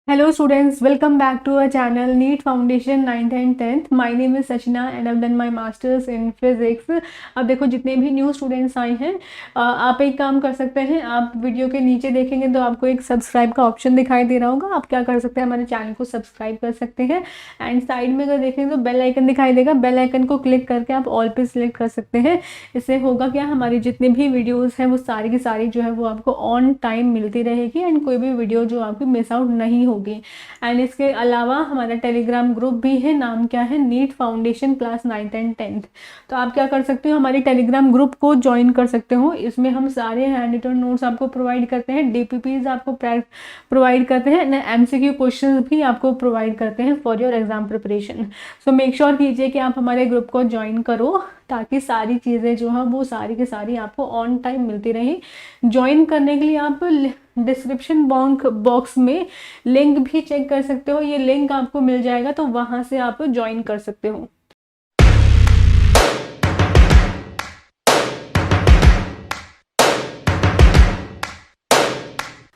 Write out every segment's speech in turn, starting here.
Hello students, welcome back to our channel NEET Foundation 9th and 10th. My name is Sachina and I've done my masters in physics. अब देखो जितने भी new students आए हैं आप एक काम कर सकते हैं। आप वीडियो के नीचे देखेंगे तो आपको एक सब्सक्राइब का ऑप्शन दिखाई दे रहा होगा। आप क्या कर सकते हैं, हमारे चैनल को सब्सक्राइब कर सकते हैं एंड साइड में अगर देखेंगे तो बेल आइकन दिखाई देगा। बेल आइकन को क्लिक करके आप ऑल पे सिलेक्ट कर सकते हैं। इससे होगा क्या, हमारी जितनी भी वीडियोज़ हैं वो सारी की सारी जो है वो आपको ऑन टाइम मिलती रहेगी एंड कोई भी वीडियो जो आपकी मिस आउट नहीं होगी। एंड इसके अलावा हमारा टेलीग्राम ग्रुप भी है, नाम क्या है, NEET foundation class 9th and 10th। तो आप क्या कर सकते हो, हमारे टेलीग्राम ग्रुप को ज्वाइन कर सकते हो। इसमें हम सारे हैंड रिटन नोट्स आपको प्रोवाइड करते हैं, डीपीपीज आपको प्रोवाइड करते हैं, एमसीक्यू क्वेश्चन भी आपको प्रोवाइड करते हैं for your exam preparation. So make sure कीजिए कि आप हमारे ग्रुप को ज्वाइन करो ताकि सारी चीज़ें जो है वो सारी की सारी आपको ऑन टाइम मिलती रही। ज्वाइन करने के लिए आप डिस्क्रिप्शन बॉक्स में लिंक भी चेक कर सकते हो, ये लिंक आपको मिल जाएगा तो वहाँ से आप ज्वाइन कर सकते हो।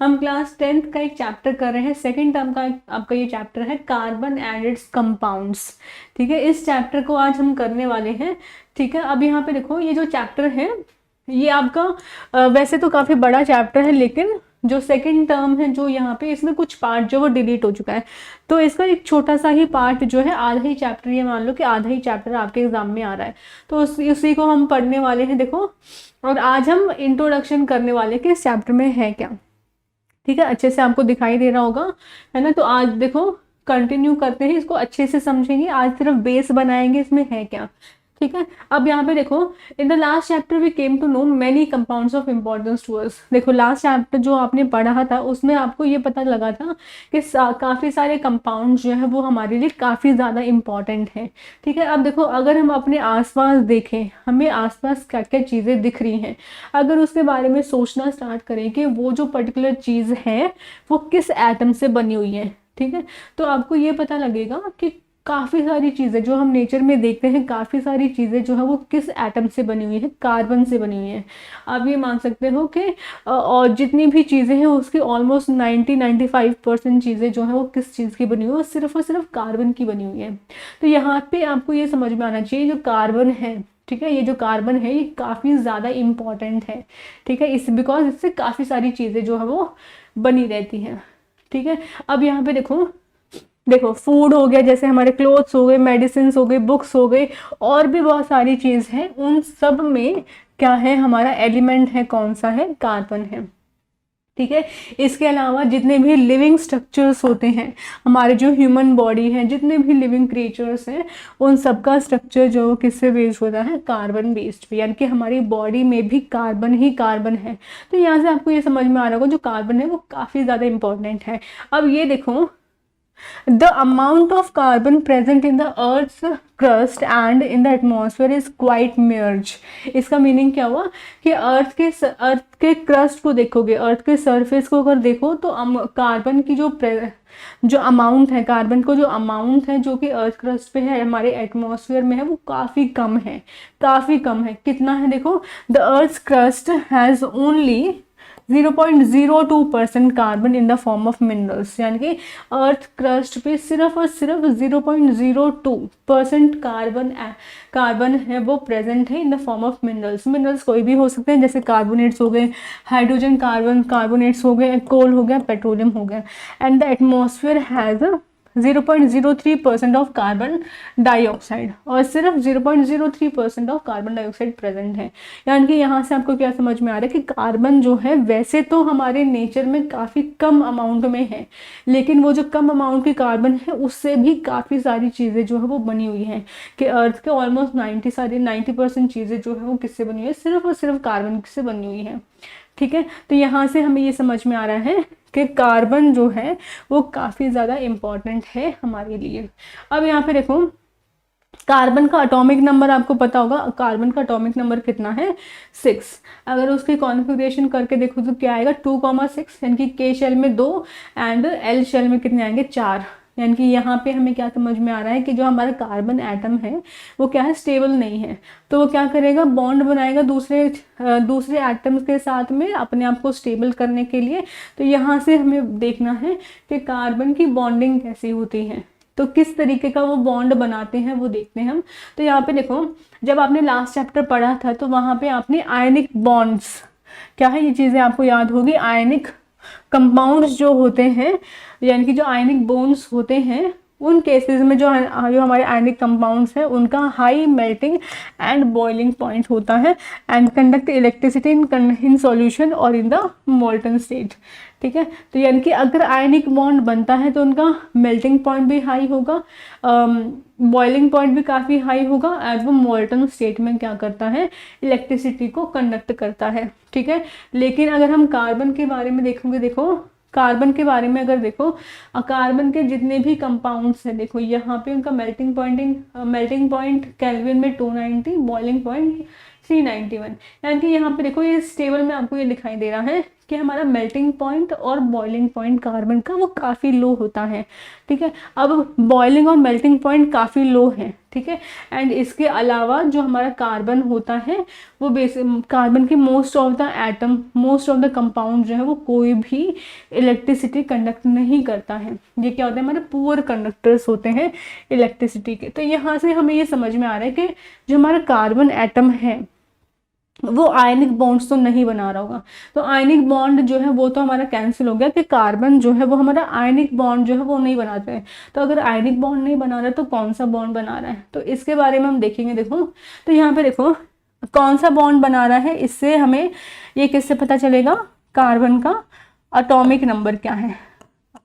हम क्लास 10th का एक चैप्टर कर रहे हैं, सेकेंड टर्म का आपका ये चैप्टर है कार्बन एंड इट्स कंपाउंड्स। ठीक है, इस चैप्टर को आज हम करने वाले हैं। ठीक है, अब यहाँ पे देखो ये जो चैप्टर है ये आपका वैसे तो काफ़ी बड़ा चैप्टर है, लेकिन जो सेकंड टर्म है जो यहाँ पे इसमें कुछ पार्ट जो वो डिलीट हो चुका है, तो इसका एक छोटा सा ही पार्ट जो है, आधा ही चैप्टर, ये मान लो कि आधा ही चैप्टर आपके एग्जाम में आ रहा है, तो उसी को हम पढ़ने वाले हैं। देखो, और आज हम इंट्रोडक्शन करने वाले हैं कि इस चैप्टर में है क्या। ठीक है, अच्छे से आपको दिखाई दे रहा होगा, है ना। तो आज देखो कंटिन्यू करते हैं, इसको अच्छे से समझेंगे। आज सिर्फ बेस बनाएंगे इसमें है क्या। ठीक है, अब यहाँ पे देखो, in the last chapter we came to know many compounds of importance to us. देखो लास्ट चैप्टर जो आपने पढ़ा था उसमें आपको ये पता लगा था कि काफ़ी सारे कंपाउंड्स जो है वो हमारे लिए काफ़ी ज़्यादा इम्पॉर्टेंट हैं। ठीक है, अब देखो अगर हम अपने आसपास देखें, हमें आसपास क्या क्या चीज़ें दिख रही हैं, अगर उसके बारे में सोचना स्टार्ट करें कि वो जो पर्टिकुलर चीज़ है वो किस एटम से बनी हुई है, ठीक है, तो आपको ये पता लगेगा कि काफ़ी सारी चीज़ें जो हम नेचर में देखते हैं, काफ़ी सारी चीज़ें जो है वो किस एटम से बनी हुई है, कार्बन से बनी हुई है। आप ये मान सकते हो कि और जितनी भी चीज़ें हैं उसकी ऑलमोस्ट 90-95% चीज़ें जो है वो किस चीज़ की बनी हुई है, वो सिर्फ और सिर्फ कार्बन की बनी हुई है। तो यहाँ पे आपको ये समझ में आना चाहिए, जो कार्बन है, ठीक है, ये जो कार्बन है ये काफ़ी ज़्यादा इम्पॉर्टेंट है। ठीक है, इस बिकॉज इससे काफ़ी सारी चीज़ें जो है वो बनी रहती हैं। ठीक है, अब यहाँ पे देखो फूड हो गया, जैसे हमारे क्लोथ्स हो गए, मेडिसिन हो गए, बुक्स हो गए, और भी बहुत सारी चीज़ हैं, उन सब में क्या है, हमारा एलिमेंट है, कौन सा है, कार्बन है। ठीक है, इसके अलावा जितने भी लिविंग स्ट्रक्चर्स होते हैं, हमारे जो ह्यूमन बॉडी है, जितने भी लिविंग क्रिएचर्स हैं, उन सबका स्ट्रक्चर जो किससे बेस्ड होता है, कार्बन बेस्ड, यानी कि हमारी बॉडी में भी कार्बन ही कार्बन है। तो यहाँ से आपको ये समझ में आ रहा होगा जो कार्बन है वो काफ़ी ज़्यादा इंपॉर्टेंट है। अब ये देखो, the amount of carbon present in the earth's crust and in the atmosphere is quite merge। इसका मीनिंग क्या हुआ कि अर्थ के क्रस्ट को देखोगे, अर्थ के सरफेस को अगर देखो तो कार्बन की जो अमाउंट है, कार्बन को जो अमाउंट है जो कि अर्थ क्रस्ट पे है, हमारे एटमॉस्फेयर में है, वो काफ़ी कम है, काफ़ी कम है। कितना है देखो, the earth crust has only 0.02% carbon in the form of minerals, यानी कि अर्थ क्रस्ट पे सिर्फ और सिर्फ 0.02% कार्बन है वो प्रेजेंट है in the form of minerals. Minerals कोई भी हो सकते हैं, जैसे कार्बोनेट्स हो गए, हाइड्रोजन कार्बोनेट्स हो गए, कोल हो गया, पेट्रोलियम हो गया। And the atmosphere has 0.03% of carbon dioxide, और सिर्फ 0.03% ऑफ कार्बन डाइऑक्साइड प्रेजेंट है। यानी कि यहाँ से आपको क्या समझ में आ रहा है कि कार्बन जो है वैसे तो हमारे नेचर में काफ़ी कम अमाउंट में है, लेकिन वो जो कम अमाउंट की कार्बन है उससे भी काफ़ी सारी चीज़ें जो है वो बनी हुई हैं, कि अर्थ के ऑलमोस्ट 90% चीज़ें जो है वो किससे बनी हुई है, सिर्फ और सिर्फ कार्बन से बनी हुई है। ठीक है, तो यहाँ से हमें ये समझ में आ रहा है कि कार्बन जो है वो काफ़ी ज़्यादा इम्पॉर्टेंट है हमारे लिए। अब यहाँ पे देखो, कार्बन का एटॉमिक नंबर आपको पता होगा, कार्बन का एटॉमिक नंबर कितना है, 6। अगर उसकी कॉन्फ़िगरेशन करके देखो तो क्या आएगा, 2,6, यानी कि के शेल में 2 एंड एल शेल में कितने आएंगे, 4। यानी कि यहाँ पे हमें क्या समझ में आ रहा है कि जो हमारा कार्बन एटम है वो क्या है, स्टेबल नहीं है। तो वो क्या करेगा, बॉन्ड बनाएगा दूसरे एटम्स के साथ में अपने आप को स्टेबल करने के लिए। तो यहाँ से हमें देखना है कि कार्बन की बॉन्डिंग कैसी होती है, तो किस तरीके का वो बॉन्ड बनाते हैं वो देखते हैं हम। तो यहाँ पे देखो, जब आपने लास्ट चैप्टर पढ़ा था तो वहाँ पे आपने आयनिक बॉन्ड्स, क्या है ये चीज़ें आपको याद होगी, आयनिक कंपाउंड्स जो होते हैं, यानी कि जो आयनिक बॉन्ड्स होते हैं उन केसेस में जो हमारे आयनिक कंपाउंड्स हैं उनका high melting and boiling point होता है and conduct electricity in solution और इन द मोल्टन स्टेट। ठीक है, तो यानी कि अगर आयनिक बॉन्ड बनता है तो उनका मेल्टिंग पॉइंट भी हाई होगा, बॉइलिंग पॉइंट भी काफ़ी हाई होगा, एज वो मोल्टन स्टेट में क्या करता है, इलेक्ट्रिसिटी को कंडक्ट करता है। ठीक है, लेकिन अगर हम कार्बन के बारे में देखेंगे, देखो कार्बन के बारे में अगर देखो, कार्बन के जितने भी कंपाउंड्स हैं, देखो यहाँ पे उनका मेल्टिंग पॉइंट केल्विन में 290, बॉइलिंग पॉइंट 391। यानी कि यहाँ पे देखो ये टेबल में आपको ये दिखाई दे रहा है कि हमारा मेल्टिंग पॉइंट और बॉइलिंग पॉइंट कार्बन का वो काफ़ी लो होता है। ठीक है, अब बॉइलिंग और मेल्टिंग पॉइंट काफ़ी लो है। ठीक है, एंड इसके अलावा जो हमारा कार्बन होता है वो कार्बन के मोस्ट ऑफ द कंपाउंड जो है वो कोई भी इलेक्ट्रिसिटी कंडक्ट नहीं करता है। ये क्या होता है, हमारे पुअर कंडक्टर्स होते हैं इलेक्ट्रिसिटी के। तो यहाँ से हमें ये समझ में आ रहा है कि जो हमारा कार्बन एटम है वो आयनिक बॉन्ड्स तो नहीं बना रहा होगा। तो आयनिक बॉन्ड जो है वो तो हमारा कैंसिल हो गया कि कार्बन जो है वो हमारा आयनिक बॉन्ड जो है वो नहीं बनाते हैं। तो अगर आयनिक बॉन्ड नहीं बना रहा है तो कौन सा बॉन्ड बना रहा है, तो इसके बारे में हम देखेंगे। देखो, तो यहाँ पे देखो कौन सा बॉन्ड बना रहा है, इससे हमें ये किससे पता चलेगा, कार्बन का एटॉमिक नंबर क्या है।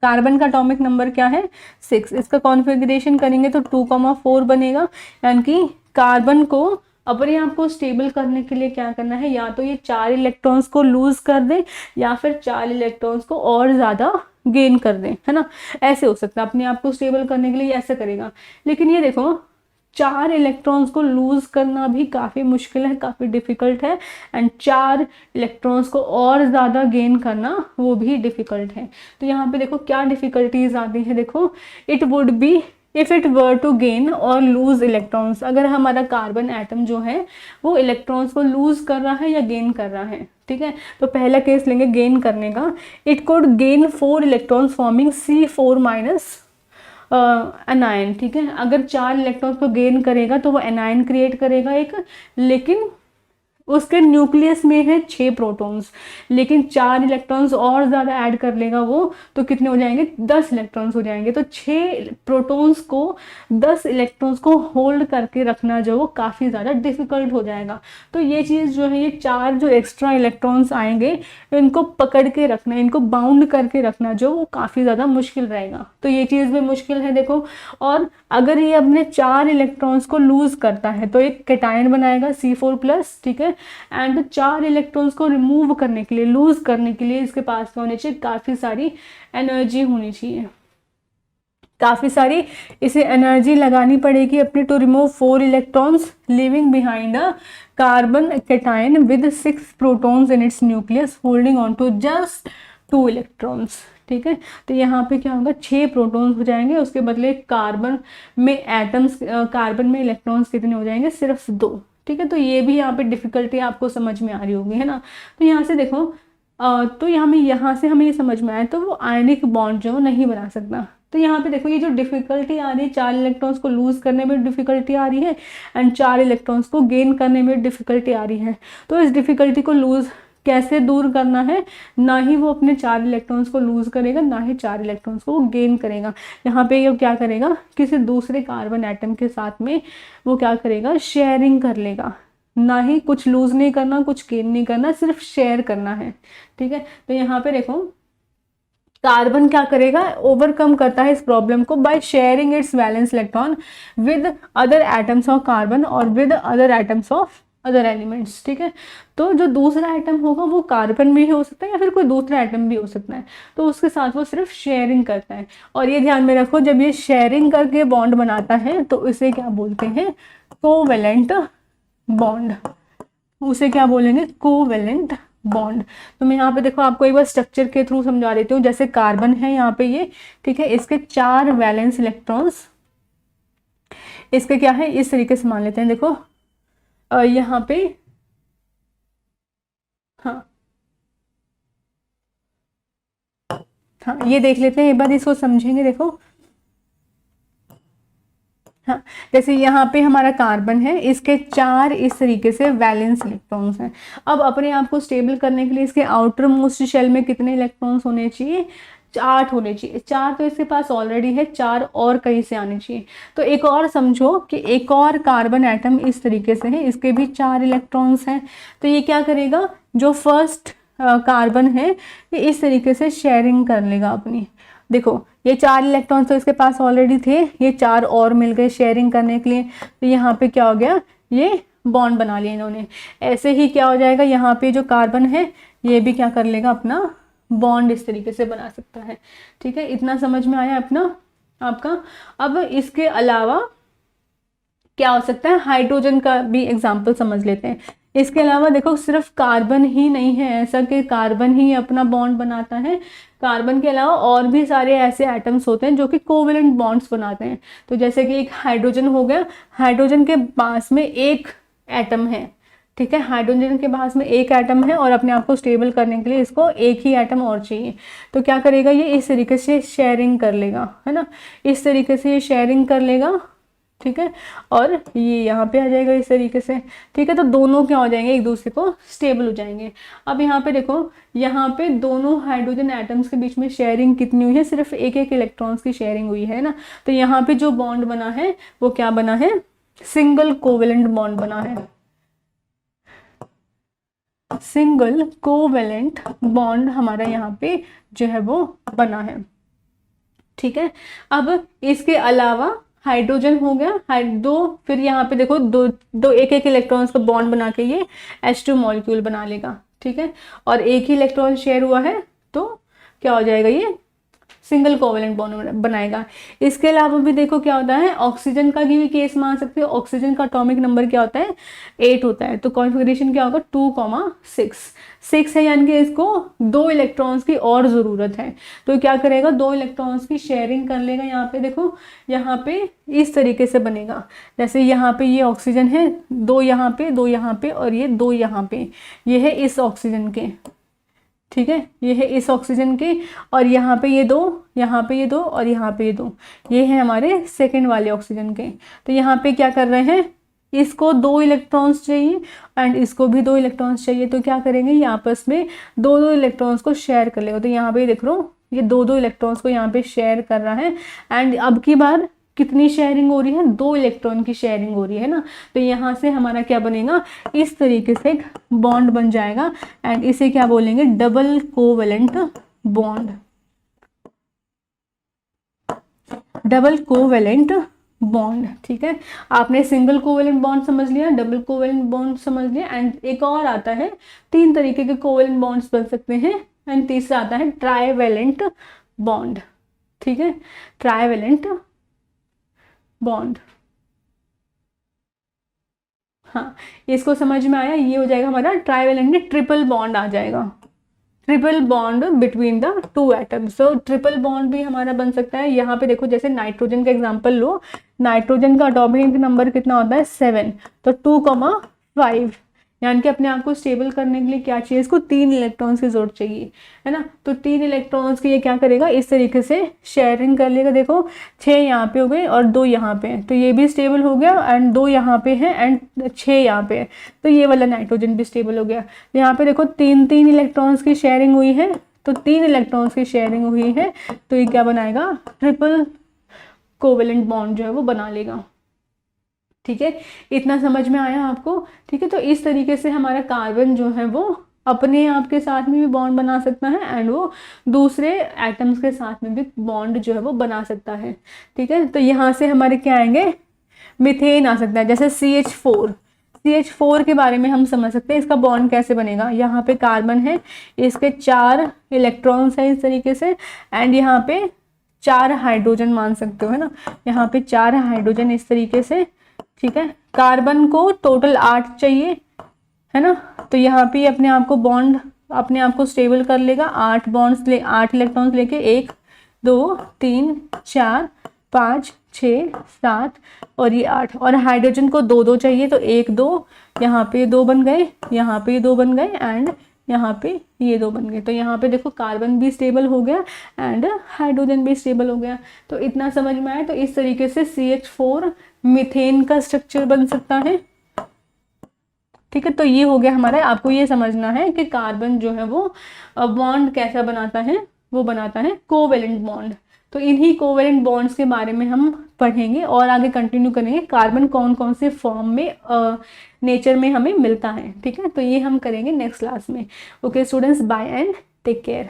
कार्बन का एटॉमिक नंबर क्या है, 6। इसका कॉन्फ़िगरेशन करेंगे तो 2,4 बनेगा। यानी कि कार्बन को अपने आप को स्टेबल करने के लिए क्या करना है, या तो ये 4 इलेक्ट्रॉन्स को लूज कर दे या फिर 4 इलेक्ट्रॉन्स को और ज़्यादा गेन कर दे, है ना। ऐसे हो सकता है, अपने आप को स्टेबल करने के लिए ऐसे करेगा। लेकिन ये देखो 4 इलेक्ट्रॉन्स को लूज करना भी काफ़ी मुश्किल है, काफ़ी डिफ़िकल्ट है, एंड 4 इलेक्ट्रॉन्स को और ज़्यादा गेन करना वो भी डिफ़िकल्ट है। तो यहाँ पे देखो क्या डिफ़िकल्टीज आती है। देखो, it would be if it were to gain और लूज इलेक्ट्रॉन्स, अगर हमारा कार्बन एटम जो है वो इलेक्ट्रॉन्स को लूज कर रहा है या गेन कर रहा है। ठीक है, तो पहला केस लेंगे गेन करने का। It could gain 4 electrons forming C4 minus anion. ठीक है, अगर 4 इलेक्ट्रॉन्स को गेन करेगा तो वो एनायन क्रिएट करेगा एक, लेकिन उसके न्यूक्लियस में है 6 प्रोटॉन्स, लेकिन 4 इलेक्ट्रॉन्स और ज़्यादा ऐड कर लेगा वो, तो कितने हो जाएंगे, 10 इलेक्ट्रॉन्स हो जाएंगे। तो 6 प्रोटॉन्स को 10 इलेक्ट्रॉन्स को होल्ड करके रखना जो वो काफ़ी ज़्यादा डिफ़िकल्ट हो जाएगा। तो ये चीज़ जो है, ये 4 जो एक्स्ट्रा इलेक्ट्रॉन्स आएंगे इनको पकड़ के रखना, इनको बाउंड करके रखना जो वो काफ़ी ज़्यादा मुश्किल रहेगा। तो ये चीज़ भी मुश्किल है। देखो, और अगर ये अपने 4 इलेक्ट्रॉन्स को लूज़ करता है तो एक कैटायन बनाएगा C4+। ठीक है, एंड 4 इलेक्ट्रॉन्स को रिमूव करने के लिए, लूज करने के लिए इसके पास क्या होनी चाहिए, काफ़ी सारी एनर्जी होनी चाहिए, काफ़ी सारी इसे एनर्जी लगानी पड़ेगी अपने, to remove 4 electrons living behind a carbon cation with 6 protons in its nucleus holding on to just 2 electrons. ठीक है, तो यहाँ पे क्या होगा, 6 प्रोटॉन्स हो जाएंगे, उसके बदले कार्बन में इलेक्ट्रॉन्स कितने हो जाएंगे, सिर्फ 2। ठीक है, तो ये भी यहाँ पे डिफ़िकल्टी आपको समझ में आ रही होगी, है ना। तो यहाँ से देखो, तो यहाँ से हमें ये समझ में आया, तो वो आयनिक बॉन्ड जो नहीं बना सकता। तो यहाँ पे देखो, ये जो डिफ़िकल्टी आ रही है, 4 इलेक्ट्रॉन्स को लूज़ करने में डिफ़िकल्टी आ रही है एंड 4 इलेक्ट्रॉन्स को गेन करने में डिफ़िकल्टी आ रही है। तो इस डिफ़िकल्टी को कैसे दूर करना है, ना ही वो अपने 4 इलेक्ट्रॉन्स को लूज़ करेगा, ना ही 4 इलेक्ट्रॉन्स को वो गेन करेगा। यहाँ पे ये क्या करेगा, किसी दूसरे कार्बन एटम के साथ में वो क्या करेगा, शेयरिंग कर लेगा। ना ही कुछ लूज़ नहीं करना, कुछ गेन नहीं करना, सिर्फ शेयर करना है। ठीक है, तो यहाँ पे देखो कार्बन क्या करेगा, ओवरकम करता है इस प्रॉब्लम को by sharing its valence electron with other atoms of carbon और with other atoms of other elements. ठीक है, तो जो दूसरा एटम होगा वो कार्बन भी हो सकता है या फिर कोई दूसरा एटम भी हो सकता है, तो उसके साथ वो सिर्फ शेयरिंग करता है। और ये ध्यान में रखो, जब ये शेयरिंग करके बॉन्ड बनाता है तो इसे क्या बोलते हैं, कोवैलेंट बॉन्ड। उसे क्या बोलेंगे, कोवैलेंट बॉन्ड। तो मैं यहाँ पे देखो आपको एक बार स्ट्रक्चर के थ्रू समझा देती हूँ। जैसे कार्बन है यहाँ पे ये, ठीक है, इसके 4 वैलेंस इलेक्ट्रॉन्स, इसके क्या है इस तरीके से मान लेते हैं। देखो यहाँ पे, हाँ हाँ ये देख लेते हैं एक बार, इसको समझेंगे। देखो हाँ, जैसे यहाँ पे हमारा कार्बन है, इसके 4 इस तरीके से वैलेंस इलेक्ट्रॉन्स हैं। अब अपने आप को स्टेबल करने के लिए इसके आउटर मोस्ट शेल में कितने इलेक्ट्रॉन्स होने चाहिए? 8 होने चाहिए। 4 तो इसके पास ऑलरेडी है, 4 और कहीं से आने चाहिए। तो एक और समझो कि एक और कार्बन एटम इस तरीके से है, इसके भी 4 इलेक्ट्रॉन्स हैं। तो ये क्या करेगा, जो फर्स्ट कार्बन है ये इस तरीके से शेयरिंग कर लेगा अपनी। देखो ये 4 इलेक्ट्रॉन्स तो इसके पास ऑलरेडी थे, ये 4 और मिल गए शेयरिंग करने के लिए। तो यहाँ पे क्या हो गया, ये बॉन्ड बना लिया इन्होंने। ऐसे ही क्या हो जाएगा, यहाँ पे जो कार्बन है ये भी क्या कर लेगा, अपना बॉन्ड इस तरीके से बना सकता है। ठीक है, इतना समझ में आया अपना आपका। अब इसके अलावा क्या हो सकता है, हाइड्रोजन का भी एग्जाम्पल समझ लेते हैं। इसके अलावा देखो सिर्फ कार्बन ही नहीं है ऐसा कि कार्बन ही अपना बॉन्ड बनाता है। कार्बन के अलावा और भी सारे ऐसे एटम्स होते हैं जो कि कोवेलेंट बॉन्ड्स बनाते हैं। तो जैसे कि एक हाइड्रोजन हो गया, हाइड्रोजन के पास में एक एटम है, ठीक है, हाइड्रोजन के पास में एक एटम है और अपने आप को स्टेबल करने के लिए इसको एक ही एटम और चाहिए। तो क्या करेगा, ये इस तरीके से शेयरिंग कर लेगा, है ना, इस तरीके से ये शेयरिंग कर लेगा। ठीक है, और ये यहाँ पे आ जाएगा इस तरीके से। ठीक है, तो दोनों क्या हो जाएंगे, एक दूसरे को स्टेबल हो जाएंगे। अब यहाँ पे देखो, यहाँ पे दोनों हाइड्रोजन एटम्स के बीच में शेयरिंग कितनी हुई है, सिर्फ एक एक इलेक्ट्रॉन्स की शेयरिंग हुई है ना। तो यहाँ पे जो बॉन्ड बना है वो क्या बना है, सिंगल कोवेलेंट बॉन्ड बना है। सिंगल कोवेलेंट बॉन्ड हमारा यहाँ पे जो है वो बना है। ठीक है, अब इसके अलावा हाइड्रोजन हो गया, दो, फिर यहाँ पे देखो दो एक एक इलेक्ट्रॉन्स का बॉन्ड बना के ये H2 मॉलिक्यूल बना लेगा। ठीक है, और एक ही इलेक्ट्रॉन शेयर हुआ है तो क्या हो जाएगा, ये सिंगल कोवेलेंट बॉन्ड बनाएगा। इसके अलावा भी देखो क्या होता है, ऑक्सीजन का भी केस मान सकते हो। ऑक्सीजन का एटॉमिक नंबर क्या होता है, 8 होता है। तो कॉन्फ़िगरेशन क्या होगा, 2,6 6 है, यानी कि इसको 2 इलेक्ट्रॉन्स की और ज़रूरत है। तो क्या करेगा, 2 इलेक्ट्रॉन्स की शेयरिंग कर लेगा। यहाँ पे देखो, यहाँ पे इस तरीके से बनेगा। जैसे यहाँ पे ये ऑक्सीजन है, 2 यहाँ पे, 2 यहाँ पे और ये 2 यहाँ पे, ये है इस ऑक्सीजन के। ठीक है, ये है इस ऑक्सीजन के, और यहाँ पे ये 2, यहाँ पे ये 2 और यहाँ पे ये 2, ये है हमारे सेकंड वाले ऑक्सीजन के। तो यहाँ पे क्या कर रहे हैं, इसको 2 इलेक्ट्रॉन्स चाहिए एंड इसको भी 2 इलेक्ट्रॉन्स चाहिए। तो क्या करेंगे, ये आपस में 2-2 इलेक्ट्रॉन्स को शेयर कर लेगा। तो यहाँ पे देख लो, ये 2-2 इलेक्ट्रॉन्स को यहाँ पे शेयर कर रहा है। एंड अब की बार कितनी शेयरिंग हो रही है, 2 इलेक्ट्रॉन की शेयरिंग हो रही है ना। तो यहाँ से हमारा क्या बनेगा, इस तरीके से एक बॉन्ड बन जाएगा एंड इसे क्या बोलेंगे, double covalent bond. Double covalent bond. ठीक है, आपने सिंगल कोवेलेंट बॉन्ड समझ लिया, डबल कोवेलेंट बॉन्ड समझ लिया, एंड एक और आता है, 3 तरीके के कोवेलेंट बॉन्ड्स बन सकते हैं, एंड तीसरा आता है ट्राइवेलेंट बॉन्ड। ठीक है, ट्राइवेलेंट बॉन्ड। हाँ, इसको समझ में आया, ये हो जाएगा हमारा ट्राइवेलेंट में ट्रिपल बॉन्ड आ जाएगा, triple bond between the 2 atoms. तो ट्रिपल बॉन्ड भी हमारा बन सकता है। यहाँ पे देखो, जैसे नाइट्रोजन का एग्जांपल लो, नाइट्रोजन का एटॉमिक नंबर कितना होता है, 7। तो 2,5, यानी कि अपने आप को स्टेबल करने के लिए क्या चाहिए, इसको 3 इलेक्ट्रॉन्स की जरूरत चाहिए, है ना। तो 3 इलेक्ट्रॉन्स की ये क्या करेगा, इस तरीके से शेयरिंग कर लेगा। देखो 6 यहाँ पे हो गए और 2 यहाँ पे, तो ये भी स्टेबल हो गया, एंड 2 यहाँ पे है एंड 6 यहाँ पे, तो ये वाला नाइट्रोजन भी स्टेबल हो गया। यहाँ पे देखो 3-3 इलेक्ट्रॉन्स की शेयरिंग हुई है, तो 3 इलेक्ट्रॉन्स की शेयरिंग हुई है, तो ये क्या बनाएगा, ट्रिपल कोवेलेंट बॉन्ड जो है वो बना लेगा। ठीक है, इतना समझ में आया आपको। ठीक है, तो इस तरीके से हमारा कार्बन जो है वो अपने आप के साथ में भी बॉन्ड बना सकता है एंड वो दूसरे एटम्स के साथ में भी बॉन्ड जो है वो बना सकता है। ठीक है, तो यहाँ से हमारे क्या आएंगे, मीथेन आ सकता है। जैसे CH4 के बारे में हम समझ सकते हैं, इसका बॉन्ड कैसे बनेगा। यहाँ पे कार्बन है, इसके 4 इलेक्ट्रॉन्स हैं इस तरीके से, एंड यहाँ पे 4 हाइड्रोजन मान सकते हो, है ना। यहाँ पे 4 हाइड्रोजन इस तरीके से। ठीक है, कार्बन को टोटल 8 चाहिए, है ना। तो यहाँ पे अपने आप को बॉन्ड अपने आप को स्टेबल कर लेगा, 8 इलेक्ट्रॉन्स लेके 1 2 3 4 5 6 7 और ये 8, और हाइड्रोजन को 2 चाहिए तो 1 2 यहाँ पे 2 बन गए, यहाँ पे 2 बन गए एंड यहाँ पे ये 2 बन गए। तो यहाँ पे देखो कार्बन भी स्टेबल हो गया एंड हाइड्रोजन भी स्टेबल हो गया। तो इतना समझ में आया। तो इस तरीके से CH4 मीथेन का स्ट्रक्चर बन सकता है। ठीक है, तो ये हो गया हमारा। आपको ये समझना है कि कार्बन जो है वो बॉन्ड कैसा बनाता है, वो बनाता है कोवेलेंट बॉन्ड। तो इन्हीं कोवेलेंट बॉन्ड्स के बारे में हम पढ़ेंगे और आगे कंटिन्यू करेंगे कार्बन कौन कौन से फॉर्म में नेचर में हमें मिलता है। ठीक है, तो ये हम करेंगे नेक्स्ट क्लास में। Okay students, bye and take care.